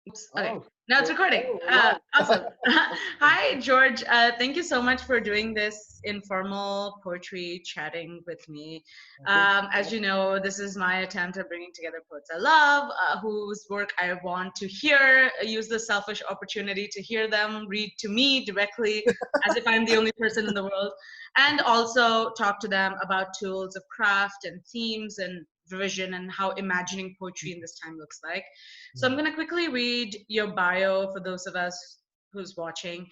Oops. Okay. Oh, Now it's well, recording. oh, we're Awesome. live. Hi, George. Thank you so much for doing this informal poetry chatting with me. Thank As you know, this is my attempt at bringing together poets I love, whose work I want to hear, use the selfish opportunity to hear them read to me directly, as if I'm the only person in the world, and also talk to them about tools of craft and themes and vision and how imagining poetry in this time looks like. So I'm you. going to quickly read your bio for those of us who's watching.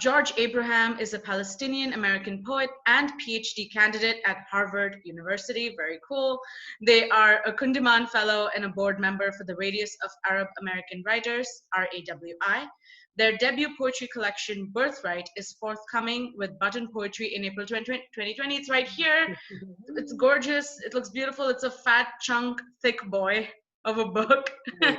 George Abraham is a Palestinian American poet and PhD candidate at Harvard University. Very cool. They are a Kundiman Fellow and a board member for the Radius of Arab American Writers, RAWI. Their debut poetry collection, Birthright, is forthcoming with Button Poetry in April 2020. It's right here. It's gorgeous. It looks beautiful. It's a fat chunk, thick boy of a book. Very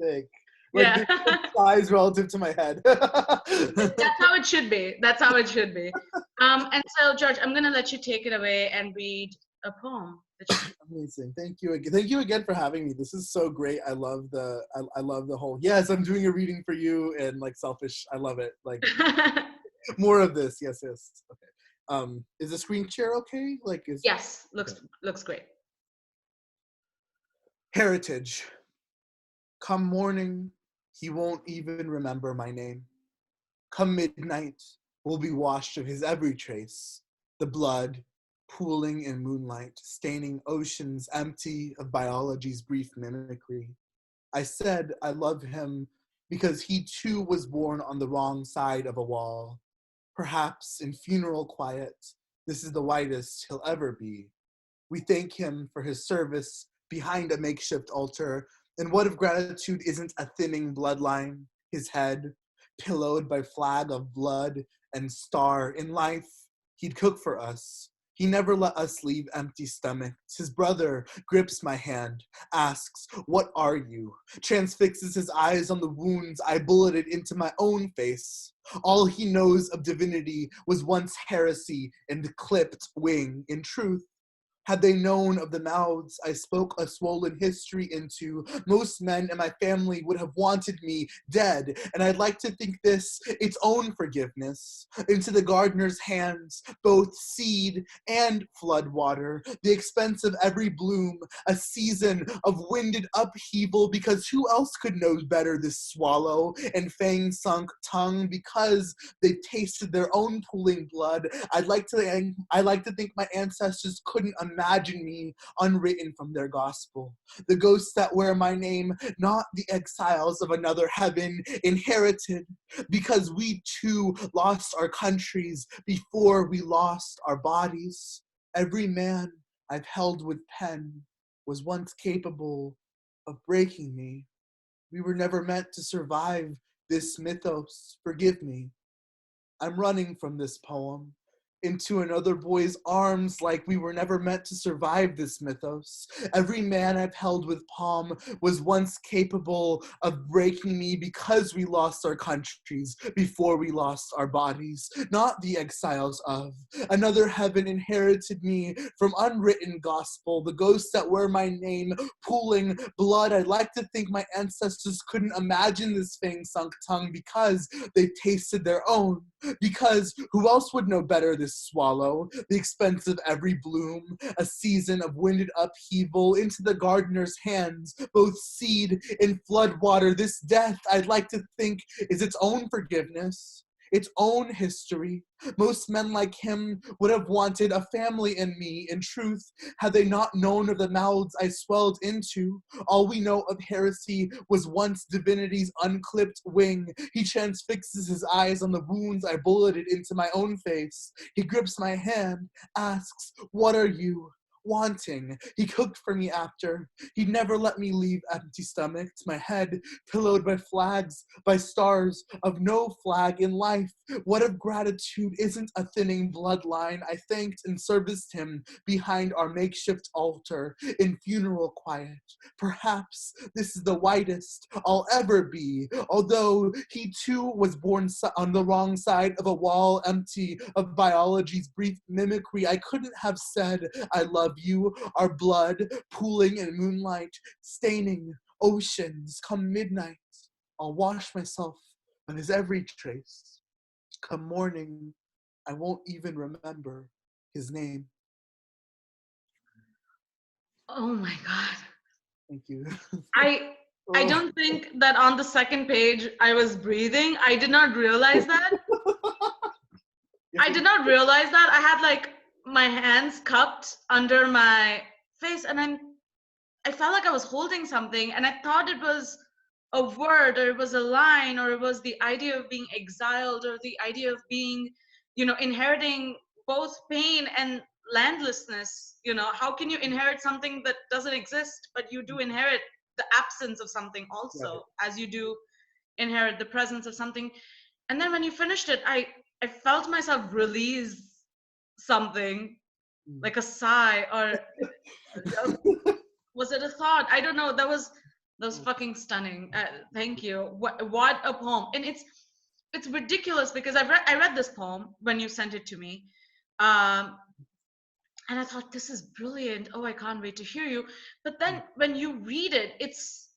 thick. Like Yeah. this size relative to my head. That's how it should be. That's how it should be. And so, George, I'm going to let you take it away and read a poem that you Amazing. Thank you. Thank you again for having me. This is so great. I love the whole, yes, I'm doing a reading for you and like selfish. I love it. Like wrote. more of this. Yes, yes. Okay. Is the screen share okay? Like is Yes, okay. looks great. Heritage. Come morning, he won't even remember my name. Come midnight, we'll be washed of his every trace. The blood, pooling in moonlight, staining oceans empty of biology's brief mimicry. I said I love him because he too was born on the wrong side of a wall. Perhaps in funeral quiet, this is the whitest he'll ever be. We thank him for his service behind a makeshift altar. And what if gratitude isn't a thinning bloodline? His head, pillowed by flag of blood and star. In life, he'd cook for us. He never let us leave empty stomachs. His brother grips my hand, asks, "What are you?" Transfixes his eyes on the wounds I bulleted into my own face. All he knows of divinity was once heresy and clipped wing. In truth, had they known of the mouths I spoke a swollen history into, most men in my family would have wanted me dead. And I'd like to think this its own forgiveness. Into the gardener's hands, both seed and flood water, the expense of every bloom, a season of winded upheaval, because who else could know better this swallow and fang-sunk tongue, because they've tasted their own pooling blood. I like to think my ancestors couldn't imagine me unwritten from their gospel. The ghosts that wear my name, not the exiles of another heaven, inherited, because we too lost our countries before we lost our bodies. Every man I've held with pen was once capable of breaking me. We were never meant to survive this mythos. Forgive me. I'm running from this poem into another boy's arms like we were never meant to survive this mythos. Every man I've held with palm was once capable of breaking me because we lost our countries before we lost our bodies, not the exiles of. Another heaven inherited me from unwritten gospel, the ghosts that wear my name, pooling blood. I'd like to think my ancestors couldn't imagine this fang-sunk tongue because they tasted their own. Because who else would know better this swallow, the expense of every bloom, a season of winded upheaval into the gardener's hands, both seed and flood water. This death, I'd like to think, is its own forgiveness, its own history. Most men like him would have wanted a family in me. In truth, had they not known of the mouths I swelled into, all we know of heresy was once divinity's unclipped wing. He transfixes his eyes on the wounds I bulleted into my own face. He grips my hand, asks, "What are you wanting?" He cooked for me after. He'd never let me leave empty stomached, my head pillowed by flags, by stars of no flag in life. What if gratitude isn't a thinning bloodline? I thanked and serviced him behind our makeshift altar in funeral quiet. Perhaps this is the whitest I'll ever be, although he too was born on the wrong side of a wall empty of biology's brief mimicry. I couldn't have said I love you, our blood pooling in moonlight, staining Oceans, come midnight, I'll wash myself of his every trace. Come morning, I won't even remember his name. Oh my God. Thank you. I I Oh. don't think that on the second page I was breathing. I did not realize that. I did not realize that. I had like my hands cupped under my face, and I felt like I was holding something, and I thought it was a word, or it was a line, or it was the idea of being exiled, or the idea of being, inheriting both pain and landlessness. How can you inherit something that doesn't exist, but you do inherit the absence of something Right. also, as you do inherit the presence of something. And then when you finished it, I felt myself release something, like a sigh, or was it a thought? I don't know. That was fucking stunning. Thank you. What a poem. And it's ridiculous because I read this poem when you sent it to me, um, and I thought, this is brilliant. Oh, I can't wait to hear you. But then when you read it, it's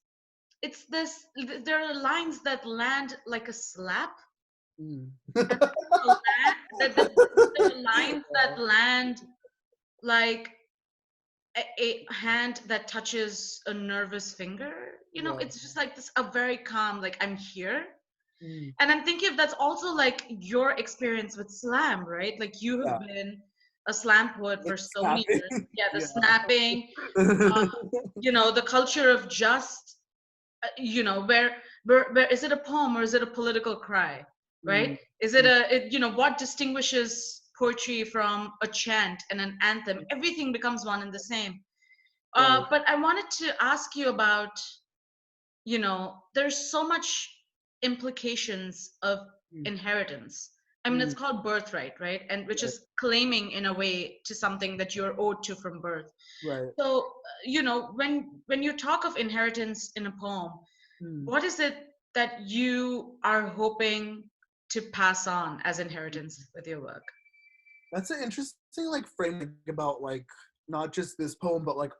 this. There are lines that land like a slap, Mm. and there are lines that land like a hand that touches a nervous finger. Yeah. It's just like this, a very calm, like, I'm here. Mm. And I'm thinking if that's also like your experience with slam, right? Like, you have Yeah. been a slam poet for Like so many snapping. years. Yeah, the Yeah. snapping, the culture of just, where is it a poem, or is it a political cry, Mm. right? Is it what distinguishes poetry from a chant and an anthem? Everything becomes one and the same. Right. But I wanted to ask you about, there's so much implications of Mm. inheritance. I mean, it's Mm. called birthright, right? And which Right. is claiming in a way to something that you're owed to from birth. Right. So, when you talk of inheritance in a poem, Mm. what is it that you are hoping to pass on as inheritance with your work? That's an interesting like framing about like not just this poem, but like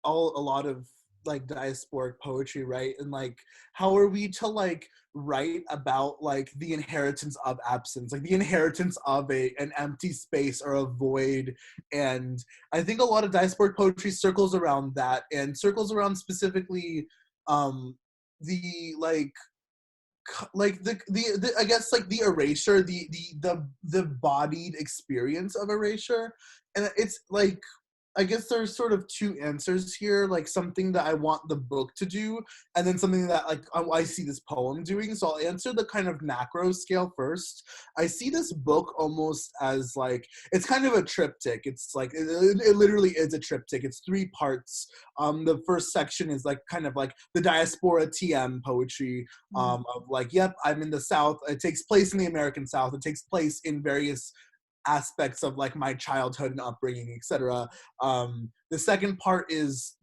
a lot of like diasporic poetry, right? And like how are we to like write about like the inheritance of absence, like the inheritance of an empty space or a void. And I think a lot of diasporic poetry circles around that, and circles around specifically the like the I guess like the erasure, the bodied experience of erasure. And it's like I guess there's sort of two answers here, like something that I want the book to do, and then something that like I see this poem doing. So I'll answer the kind of macro scale first. I see this book almost as like, it's kind of a triptych. It's like, it literally is a triptych. It's 3 parts. The first section is like kind of like the diaspora TM poetry, of like, yep, I'm in the South. It takes place in the American South. It takes place in various aspects of like my childhood and upbringing, etc. The second part is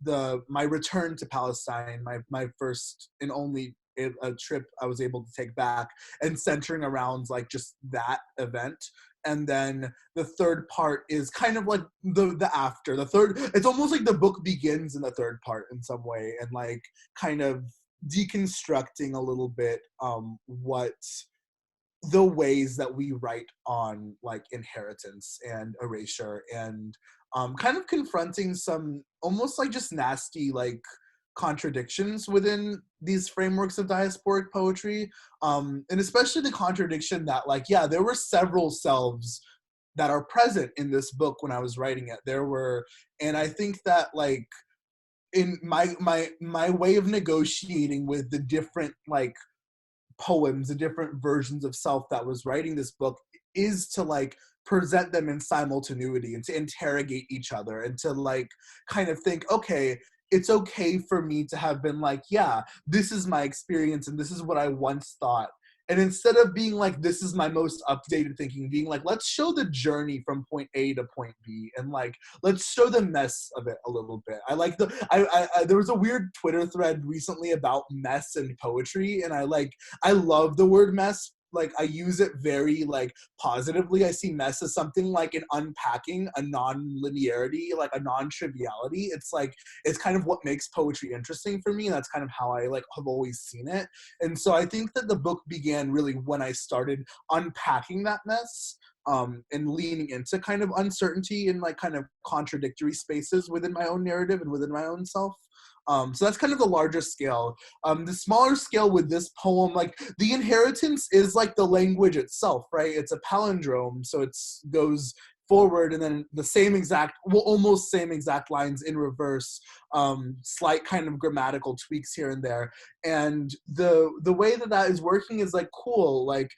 my return to Palestine, my first and only a trip I was able to take back, and centering around like just that event. And then the third part is kind of like the after. The third, it's almost like the book begins in the third part in some way, and like kind of deconstructing a little bit what the ways that we write on like inheritance and erasure, and kind of confronting some almost like just nasty like contradictions within these frameworks of diasporic poetry, and especially the contradiction that like, yeah, there were several selves that are present in this book when I was writing it. There were, and I think that like in my way of negotiating with the different like poems, the different versions of self that was writing this book, is to like present them in simultaneity and to interrogate each other and to like kind of think, okay, it's okay for me to have been like, yeah, this is my experience and this is what I once thought. And instead of being like, this is my most updated thinking, being like, let's show the journey from point A to point B, and like, let's show the mess of it a little bit. I like there was a weird Twitter thread recently about mess and poetry, and I love the word mess like I use it very like positively. I see mess as something like an unpacking, a non-linearity, like a non-triviality. It's like it's kind of what makes poetry interesting for me. And that's kind of how I like have always seen it. And so I think that the book began really when I started unpacking that mess, and leaning into kind of uncertainty and like kind of contradictory spaces within my own narrative and within my own self. So that's kind of the larger scale. The smaller scale with this poem, like the inheritance is like the language itself, right? It's a palindrome, so it goes forward and then the same exact, well, almost same exact lines in reverse, slight kind of grammatical tweaks here and there. And the way that that is working is like cool, like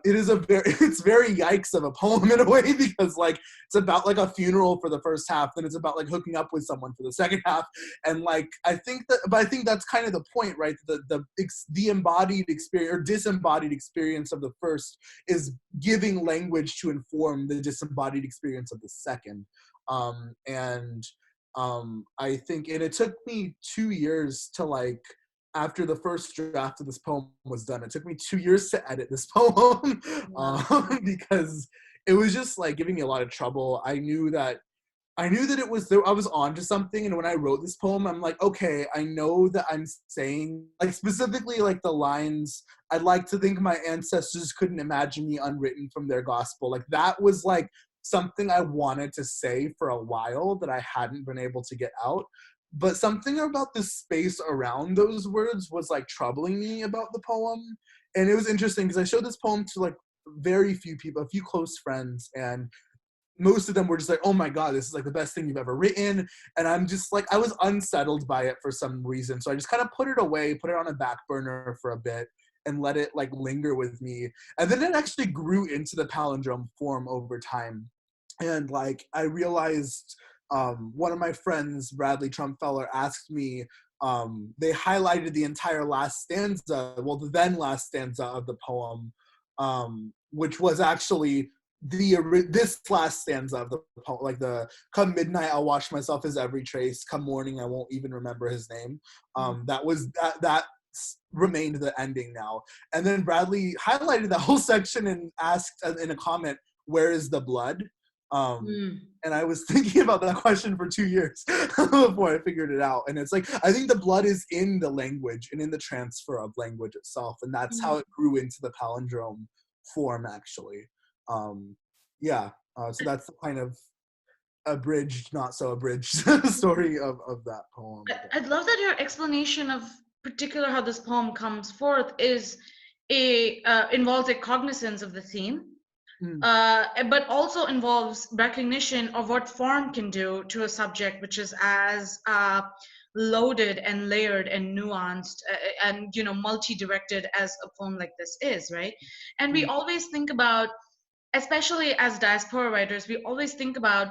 it is a very it's very yikes of a poem in a way, because like it's about like a funeral for the first half, then it's about like hooking up with someone for the second half. And like I think that's kind of the point, right? The embodied experience or disembodied experience of the first is giving language to inform the disembodied experience of the second. And I think, and it took me 2 years to like, after the first draft of this poem was done, it took me 2 years to edit this poem. Wow. Because it was just like giving me a lot of trouble. I knew that it was there. I was onto something, and when I wrote this poem, I'm like, okay, I know that I'm saying, like, specifically like the lines, "I'd like to think my ancestors couldn't imagine me unwritten from their gospel." Like that was like something I wanted to say for a while that I hadn't been able to get out. But something about the space around those words was like troubling me about the poem. And it was interesting because I showed this poem to like very few people, a few close friends, and most of them were just like, oh my God, this is like the best thing you've ever written. And I'm just like, I was unsettled by it for some reason. So I just kind of put it away, put it on a back burner for a bit and let it like linger with me. And then it actually grew into the palindrome form over time. And like, I realized one of my friends, Bradley Trumpfeller, asked me, they highlighted the entire last stanza, well, the then last stanza of the poem, which was actually this last stanza of the poem, like the "Come midnight, I'll wash myself as every trace. Come morning, I won't even remember his name." That remained the ending now. And then Bradley highlighted that whole section and asked in a comment, "Where is the blood?" Mm. And I was thinking about that question for 2 years before I figured it out. And it's like, I think the blood is in the language and in the transfer of language itself. And that's how it grew into the palindrome form, actually. Um, yeah. So that's the kind of abridged, not so abridged story of that poem. I'd love that your explanation of particular how this poem comes forth is a involves a cognizance of the theme, Mm, but also involves recognition of what form can do to a subject which is as loaded and layered and nuanced and multi-directed as a poem like this is, right? And we mm, always think about, especially as diaspora writers, we always think about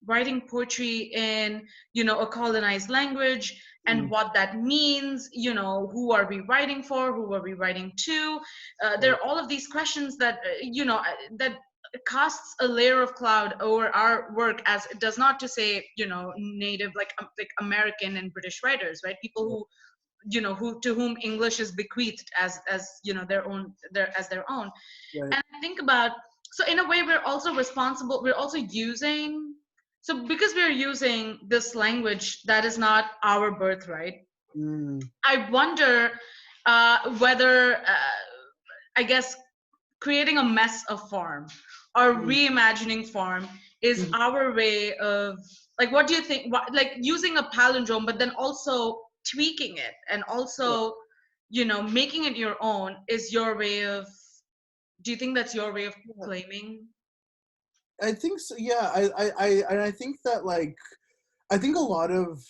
writing poetry in a colonized language and mm, what that means. Who are we writing for, who are we writing to? There right, are all of these questions that that casts a layer of cloud over our work, as it does not to say native, like American and British writers, right? People right, who who to whom English is bequeathed as their own. right. And I think about, so in a way we're also responsible, we're also using, so because we're using this language that is not our birthright, Mm, I wonder whether I guess creating a mess of form or mm, reimagining form is mm, our way of, like, what do you think, like using a palindrome but then also tweaking it and yeah. also making it your own is your way of, do you think that's your way of claiming? I think so. Yeah, and I think that like I think a lot of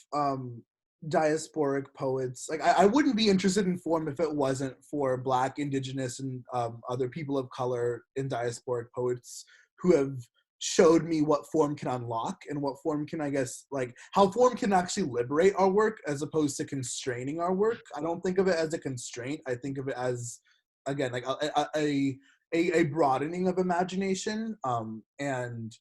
diasporic poets, like I wouldn't be interested in form if it wasn't for Black, Indigenous, and other people of color in diasporic poets who have showed me what form can unlock and what form can, I guess, like how form can actually liberate our work as opposed to constraining our work. I don't think of it as a constraint. I think of it as, again, like a broadening of imagination. And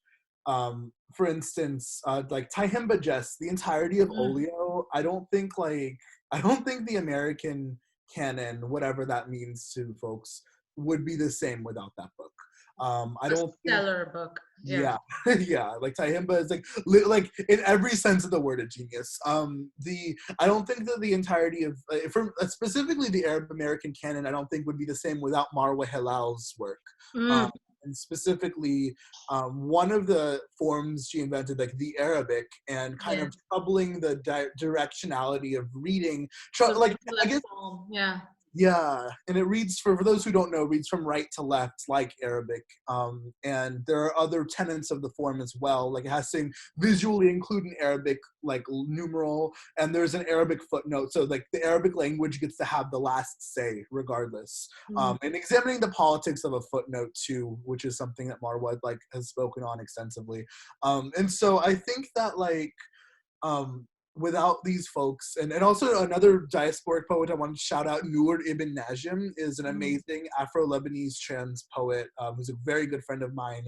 for instance, like Tahimba Jess, the entirety of Mm. Olio, I don't think the American canon, whatever that means to folks, would be the same without that book. I A don't think, stellar book. Yeah. yeah, yeah, like Tahimba is like like in every sense of the word a genius. The I don't think that the entirety of from specifically the Arab American canon, I don't think would be the same without Marwa Hilal's work. Mm, Um, and specifically, one of the forms she invented, like the Arabic, and kind yeah. of troubling the directionality of reading. The Like right to I left guess, form. Yeah. yeah, and it reads for those who don't know, reads from right to left like Arabic. And there are other tenets of the form as well. Like it has to visually include an Arabic like numeral, and there's an Arabic footnote. So like the Arabic language gets to have the last say regardless. Mm. And examining the politics of a footnote too, which is something that Marwa like has spoken on extensively. And so I think that like um, without these folks, and also another diasporic poet I want to shout out, Noor ibn Najim, is an Mm. amazing Afro-Lebanese trans poet who's a very good friend of mine,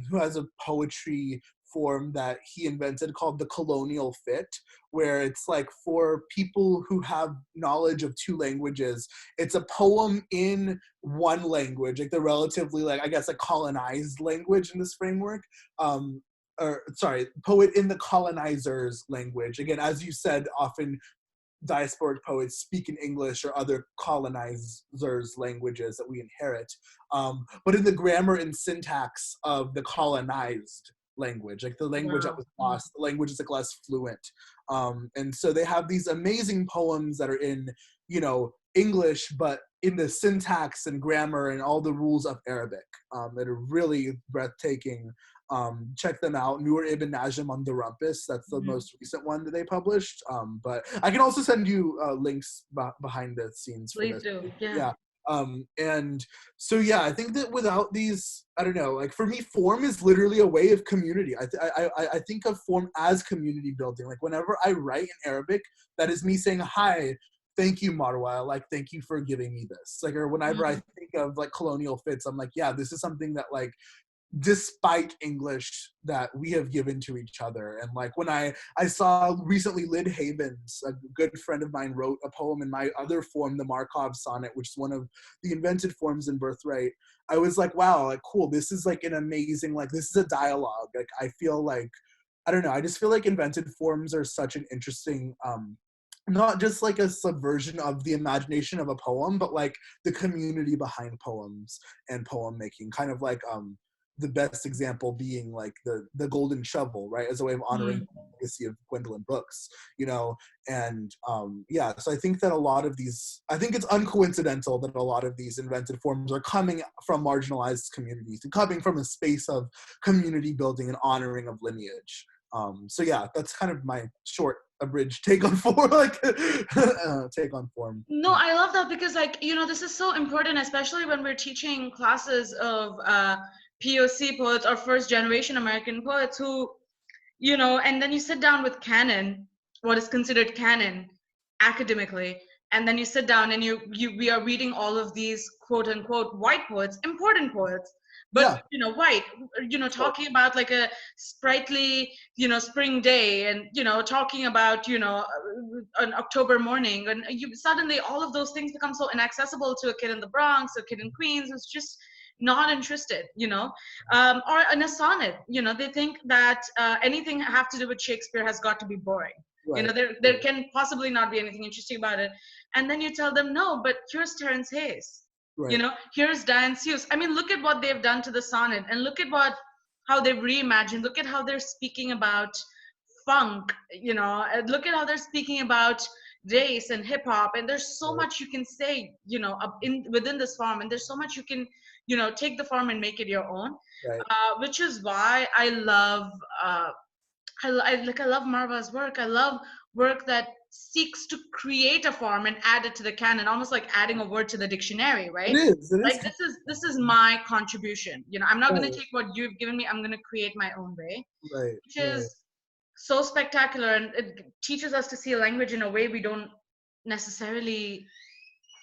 who has a poetry form that he invented called the colonial fit, where it's like for people who have knowledge of two languages, it's a poem in one language, like the relatively like I guess a colonized language in this framework, or sorry, poet in the colonizer's language. Again, as you said, often diasporic poets speak in English or other colonizers' languages that we inherit, but in the grammar and syntax of the colonized language, like the language that Wow. was lost, the language is like less fluent. And so they have these amazing poems that are in, English, but in the syntax and grammar and all the rules of Arabic, that are really breathtaking. Check them out. Noor ibn Najm on the Rumpus. That's the Mm. most recent one that they published. But I can also send you links behind the scenes for Please this. do. Yeah. Yeah. And so yeah, I think that without these, I don't know. Like for me, form is literally a way of community. I think of form as community building. Like whenever I write in Arabic, that is me saying hi. Thank you, Marwa. Like, thank you for giving me this. Like, or whenever I Mm. think of like colonial fits, I'm like, yeah, this is something that like despite English that we have given to each other. And like when I saw recently Lyd Havens, a good friend of mine, wrote a poem in my other form, the Markov sonnet, which is one of the invented forms in Birthright. I was like, wow, like cool, this is like an amazing, like this is a dialogue. Like I feel like, I don't know, I just feel like invented forms are such an interesting not just like a subversion of the imagination of a poem, but like the community behind poems and poem making, kind of like the best example being like the golden shovel, right, as a way of honoring Mm. the legacy of Gwendolyn Brooks, and yeah, so I think that a lot of these, I think it's uncoincidental that a lot of these invented forms are coming from marginalized communities and coming from a space of community building and honoring of lineage. So yeah, that's kind of my short abridged take on form, like take on form. No, I love that because, like, this is so important, especially when we're teaching classes of POC poets or first generation American poets who, and then you sit down with canon, what is considered canon academically, and then you sit down and we are reading all of these quote unquote white poets, important poets, but Yeah, white, talking about like a sprightly, spring day, and talking about an October morning, and you suddenly all of those things become so inaccessible to a kid in the Bronx, a kid in Queens who's just not interested, or in a sonnet, they think that anything have to do with Shakespeare has got to be boring. right, There can possibly not be anything interesting about it. And then you tell them, no, but here's Terence Hayes. right, Here's Diane Seuss. I mean, look at what they've done to the sonnet, and look at how they've reimagined. Look at how they're speaking about funk, and look at how they're speaking about race and hip hop. And there's so right, much you can say, within this form, and there's so much you can, take the form and make it your own. right. Which is why I love I love Marva's work. I love work that seeks to create a form and add it to the canon, almost like adding a word to the dictionary, It right? is. It is. Like this is my contribution. I'm not going to Right, take what you've given me. I'm going to create my own way, right, which right. is so spectacular, and it teaches us to see language in a way we don't necessarily,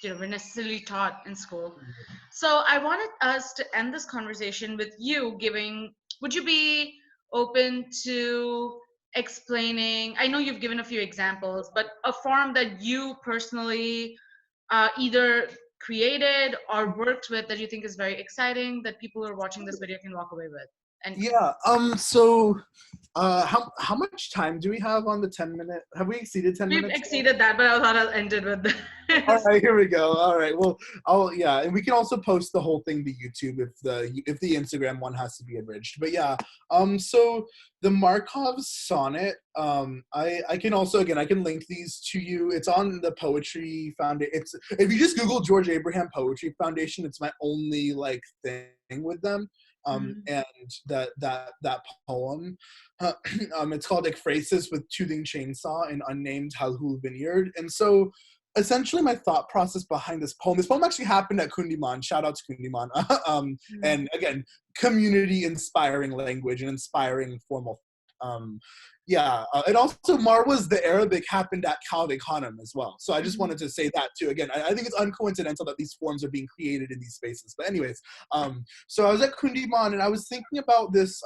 we're necessarily taught in school. So I wanted us to end this conversation with you giving, would you be open to explaining, I know you've given a few examples, but a form that you personally either created or worked with that you think is very exciting that people who are watching this video can walk away with? And Yeah. So, how much time do we have on the 10 minute? Have we exceeded 10 we've minutes? exceeded that, but I thought I'll end it with All this. right, here we go. All right. Well, yeah, and we can also post the whole thing to YouTube if the Instagram one has to be abridged. But yeah, so the Markov sonnet, I can also, again, I can link these to you. It's on the Poetry Foundation. It's, if you just Google George Abraham Poetry Foundation, it's my only like thing with them. And that poem, it's called Ekphrasis with Toothing Chainsaw and Unnamed Halhul Vineyard. And so essentially my thought process behind this poem actually happened at Kundiman. Shout out to Kundiman. And again, community inspiring language and inspiring formal. And also Marwa's the Arabic happened at Calvic Hanum as well. So I just wanted to say that too. Again, I think it's uncoincidental that these forms are being created in these spaces. But anyways, so I was at Kundiman and I was thinking about this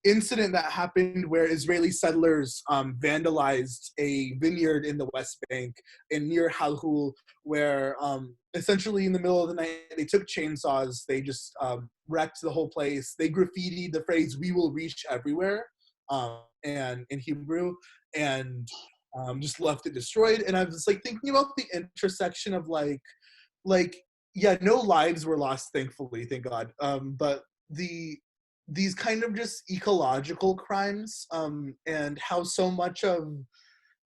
incident that happened where Israeli settlers vandalized a vineyard in the West Bank and near Halhul, where essentially in the middle of the night they took chainsaws, they just wrecked the whole place. They graffitied the phrase "We will reach everywhere," and in Hebrew, and just left it destroyed. And I was like thinking about the intersection of like yeah, no lives were lost, thankfully, thank God. But these kind of just ecological crimes, and how so much of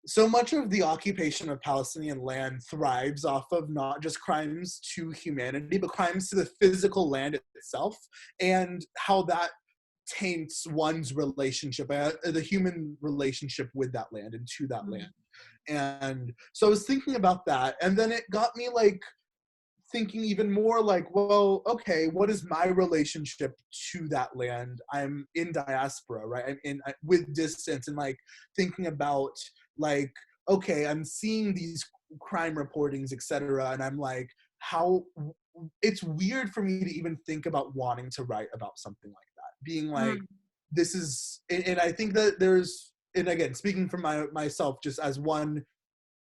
the occupation of Palestinian land thrives off of not just crimes to humanity, but crimes to the physical land itself, and how that taints one's relationship, the human relationship with that land and to that land. And so I was thinking about that, and then it got me like thinking even more like, well, okay, what is my relationship to that land? I'm in diaspora, right? I'm in with distance, and like thinking about like, okay, I'm seeing these crime reportings, etc., and I'm like, how it's weird for me to even think about wanting to write about something like that, being like, this is, and I think that there's, and again, speaking for myself, just as one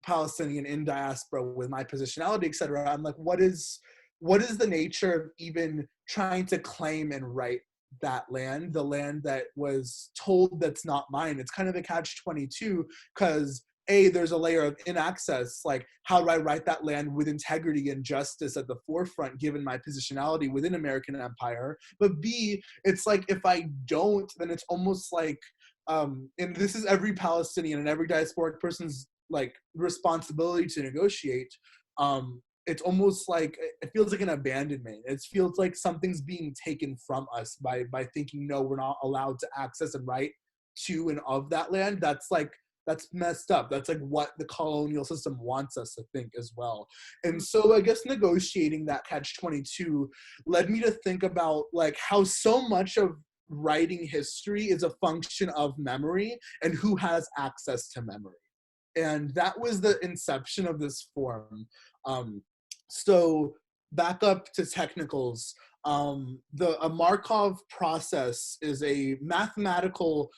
Palestinian in diaspora with my positionality, etc. I'm like, what is the nature of even trying to claim and write that land, the land that was told that's not mine? It's kind of a catch-22, because there's a layer of inaccess, like how do I write that land with integrity and justice at the forefront given my positionality within American empire? But B, it's like if I don't, then it's almost like, and this is every Palestinian and every diasporic person's like responsibility to negotiate. It's almost like it feels like an abandonment. It feels like something's being taken from us by thinking, no, we're not allowed to access and write to and of that land. That's messed up. That's like what the colonial system wants us to think as well. And so I guess negotiating that catch-22 led me to think about like how so much of writing history is a function of memory and who has access to memory. And that was the inception of this form. So back up to technicals. A Markov process is a mathematical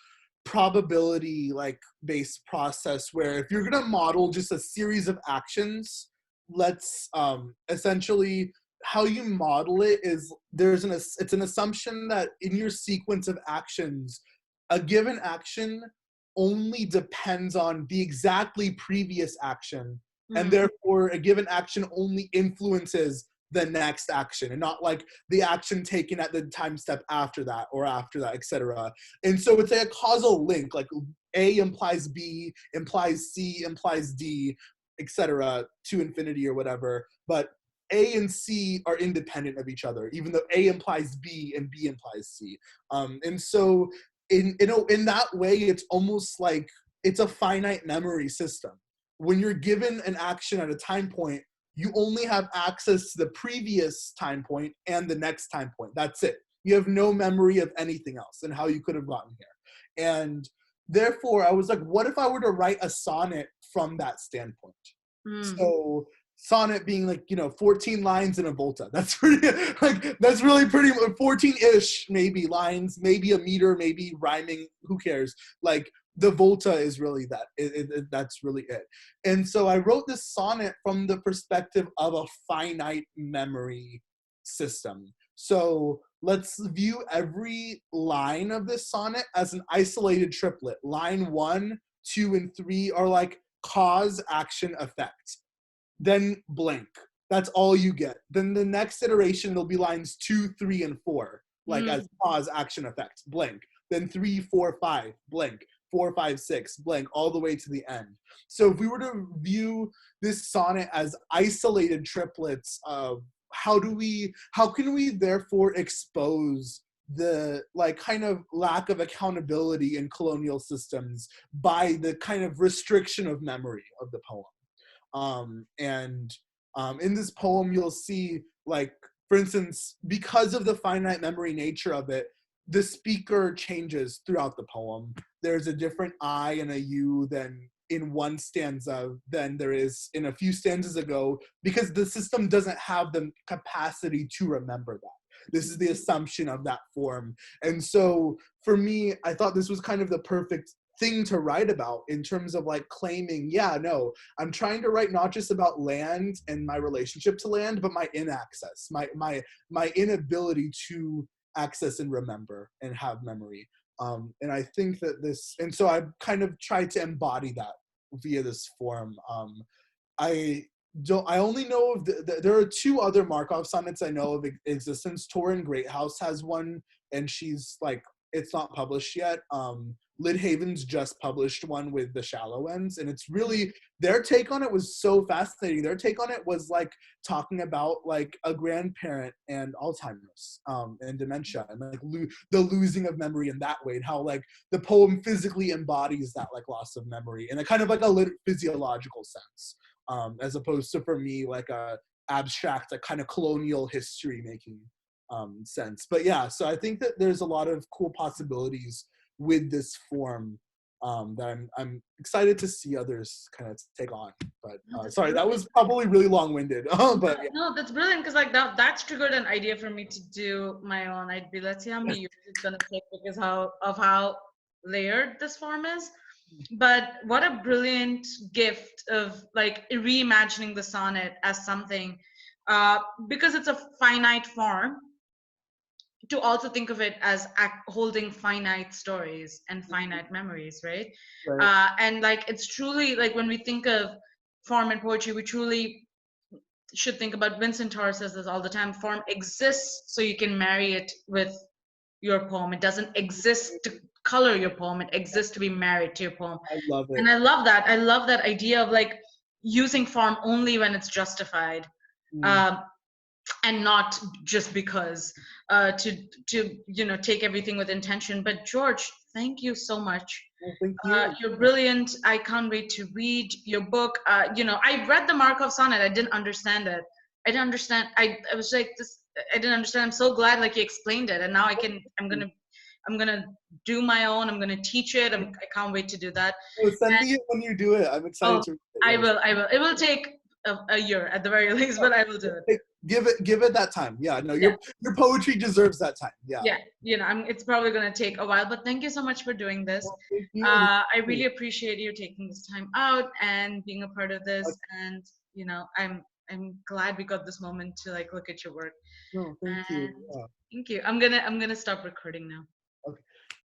probability like based process where if you're going to model just a series of actions, let's essentially how you model it is it's an assumption that in your sequence of actions, a given action only depends on the exactly previous action, and therefore a given action only influences the next action and not like the action taken at the time step after that or after that, etc. And so it's a causal link, like A implies B implies C implies D, etc. to infinity or whatever, but A and C are independent of each other, even though A implies B and B implies C. And so in that way, it's almost like it's a finite memory system. When you're given an action at a time point, you only have access to the previous time point and the next time point. That's it. You have no memory of anything else and how you could have gotten here. And therefore, I was like, what if I were to write a sonnet from that standpoint? So sonnet being like, 14 lines in a volta. That's pretty, like, that's really pretty, 14-ish maybe lines, maybe a meter, maybe rhyming, who cares? Like the volta is really that. That's really it. And so I wrote this sonnet from the perspective of a finite memory system. So let's view every line of this sonnet as an isolated triplet. Line 1, 2, and 3 are like cause, action, effect. Then blank. That's all you get. Then the next iteration, there'll be lines 2, 3, and 4, like as Mm. cause, action, effect, blank. Then 3, 4, 5, blank. 4, 5, 6, blank, all the way to the end. So if we were to view this sonnet as isolated triplets of how can we therefore expose the like kind of lack of accountability in colonial systems by the kind of restriction of memory of the poem. And in this poem, you'll see, like, for instance, because of the finite memory nature of it, the speaker changes throughout the poem. There's a different I and a you than in one stanza than there is in a few stanzas ago, because the system doesn't have the capacity to remember that. This is the assumption of that form. And so for me, I thought this was kind of the perfect thing to write about in terms of like claiming, yeah, no, I'm trying to write not just about land and my relationship to land, but my inaccess, my inability to access and remember and have memory. And I think that this, and so I kind of tried to embody that via this form. I I only know of there are two other Markov sonnets I know of existence. Torrin Greathouse has one, and she's like, it's not published yet. Lyd Haven's just published one with the shallow ends, and it's really, their take on it was so fascinating. Their take on it was like talking about like a grandparent and Alzheimer's and dementia, and like the losing of memory in that way, and how like the poem physically embodies that like loss of memory in a kind of like a physiological sense, as opposed to, for me, like a abstract, like kind of colonial history making sense. But yeah, so I think that there's a lot of cool possibilities with this form that I'm excited to see others kind of take on. But No, that's sorry, that brilliant. was probably really long-winded. But yeah. No, that's brilliant because like that's triggered an idea for me to do my own. I'd be, let's see how many years it's gonna take because how layered this form is. But what a brilliant gift of like reimagining the sonnet as something, because it's a finite form, to also think of it as holding finite stories and finite memories, right? Right. And like it's truly like when we think of form and poetry, we truly should think about, Vincent Torres says this all the time, form exists so you can marry it with your poem. It doesn't exist to color your poem, it exists to be married to your poem. I love it. And I love that. I love that idea of like using form only when it's justified. Um, and not just because, to take everything with intention. But George, thank you so much. Well, thank you. You're brilliant. I can't wait to read your book. I read the Markov sonnet. I didn't understand it. I didn't understand. I was like this. I didn't understand. I'm so glad like you explained it, and now I can. I'm gonna do my own. I'm gonna teach it. I can't wait to do that. Oh, send And, me it when you do it. I'm excited oh, to read it. I Yes. will. I will. It will take a year at the very least, but I will do it. Give it that time. Yeah, no, Yeah. your poetry deserves that time. Yeah. Yeah, it's probably going to take a while, but thank you so much for doing this. Well, thank you. I really appreciate you taking this time out and being a part of this. And I'm glad we got this moment to like look at your work. No, thank you. And Yeah. thank you. I'm gonna stop recording now.